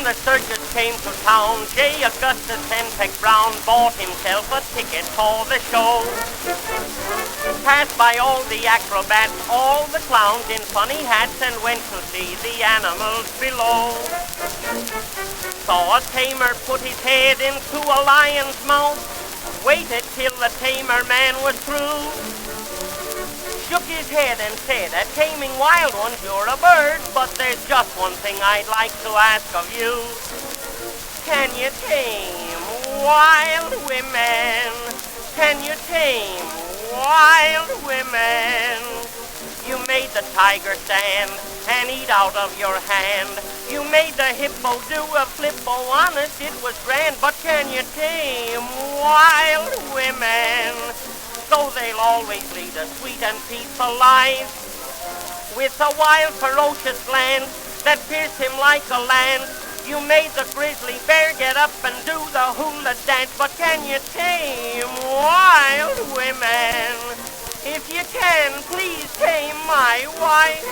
the circus came to town, J. Augustus Henpeck Brown bought himself a ticket for the show. Passed by all the acrobats, all the clowns in funny hats, and went to see the animals below. Saw a tamer put his head into a lion's mouth, waited till the tamer man was through, shook his head and said, "At taming wild ones, you're a bird, but there's just one thing I'd like to ask of you. Can you tame wild women? Can you tame wild women? You made the tiger stand and eat out of your hand. You made the hippo do a flippo, honest, it was grand, but can you tame wild women? So they'll always lead a sweet and peaceful life, with a wild, ferocious glance that pierced him like a lance. You made the grizzly bear get up and do the hula dance, but can you tame wild women? If you can, please tame my wife."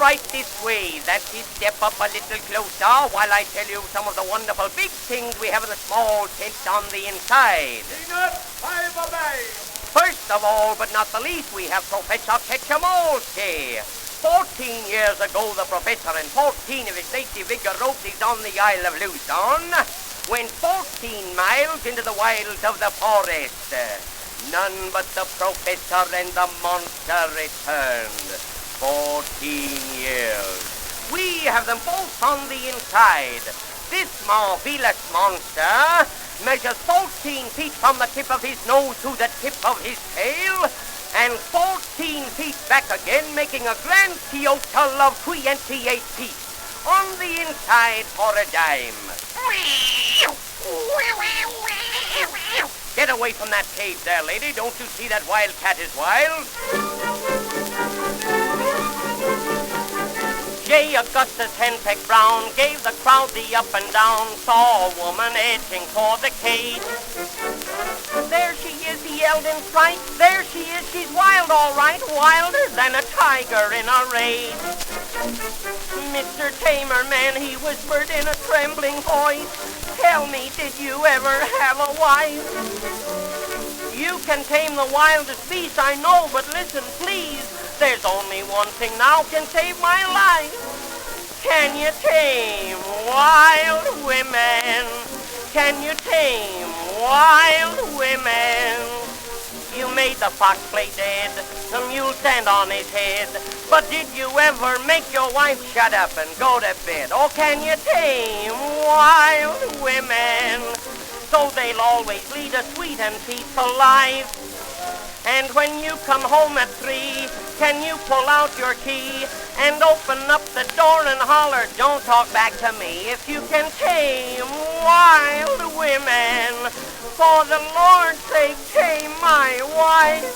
Right this way. That's it. Step up a little closer while I tell you some of the wonderful big things we have in the small tent on the inside. First of all, but not the least, we have Professor Ketchamolsky. 14 years ago, the professor and 14 of his native vigor wrote these on the Isle of Luzon, went 14 miles into the wilds of the forest. None but the professor and the monster returned. 14 years. We have them both on the inside. This marvelous monster measures 14 feet from the tip of his nose to the tip of his tail, and 14 feet back again, making a grand total of 28 feet. On the inside for a dime. Get away from that cage there, lady. Don't you see that wildcat is wild? J. Augustus Henpeck Brown gave the crowd the up and down, saw a woman edging for the cage. "There she is," he yelled in fright. "There she is, she's wild all right, wilder than a tiger in a rage." "Mr. Tamer Man," he whispered in a trembling voice, "tell me, did you ever have a wife? You can tame the wildest beast, I know, but listen, please. There's only one thing now can save my life. Can you tame wild women? Can you tame wild women? You made the fox play dead, the mule stand on his head, but did you ever make your wife shut up and go to bed? Oh, can you tame wild women? So they'll always lead a sweet and peaceful life. And when you come home at 3, can you pull out your key and open up the door and holler, 'Don't talk back to me,' if you can tame wild women? For the Lord's sake, tame my wife."